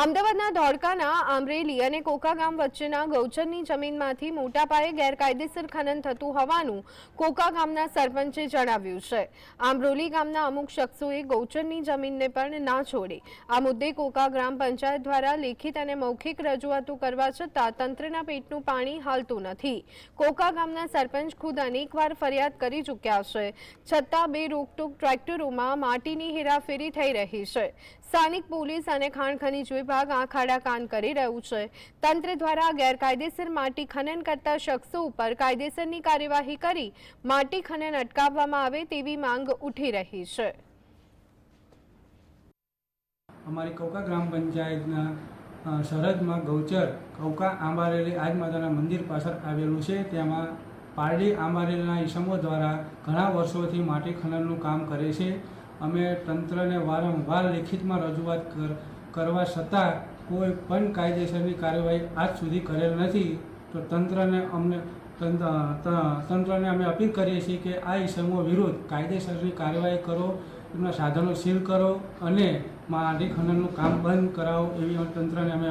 અમદાવાદના ધોળકાના આંબરેલી અને કોકા ગામ વચ્ચેના ગૌચરની જમીનમાંથી મોટા પાયે ગેરકાયદેસર ખનન થતું હોવાનું કોકા ગામના સરપંચે જણાવ્યું છે। આંબરોલી ગામના અમુક શખ્સોએ ગૌચરની જમીનને પણ ના છોડી। આ મુદ્દે કોકા ગ્રામ પંચાયત દ્વારા લેખિત અને મૌખિક રજૂઆતો કરવા છતાં તંત્રના પેટનું પાણી હાલતું નથી। કોકા ગામના સરપંચ ખુદ અનેકવાર ફરિયાદ કરી ચૂક્યા છે, છતાં બે રોકટોક ટ્રેક્ટરોમાં માટીની હેરાફેરી થઈ રહી છે। સ્થાનિક પોલીસ અને ખાણ ખનીજ વિભાગ આંખ આડા કાન કરી રહ્યું છે। તંત્ર દ્વારા ગેરકાયદેસર માટી ખનન કરતા શખ્સો ઉપર કાયદેસરની કાર્યવાહી કરી માટી ખનન અટકાવવામાં આવે તેવી માંગ ઉઠી રહી છે। અમારી કોકા ગ્રામ પંચાયતના સરહદમાં ગૌચર કોકા આંબારેલી આજ માતાના મંદિર પાછળ આવેલું છે। તેમાં પારડી આંબારેલીના ઈસમો દ્વારા ઘણા વર્ષોથી માટી ખનનનું કામ કરે છે। અમે તંત્રને વારંવાર લેખિતમાં રજૂઆત કરવા છતાં કોઈ પણ કાયદેસરની કાર્યવાહી આજ સુધી કરેલ નથી। તો તંત્રને અમે અપીલ કરીએ છીએ કે આ ઈસમો વિરુદ્ધ કાયદેસરની કાર્યવાહી કરો, એમના સાધનો સીલ કરો અને માટી ખનનનું કામ બંધ કરાવો એવી તંત્રને અમે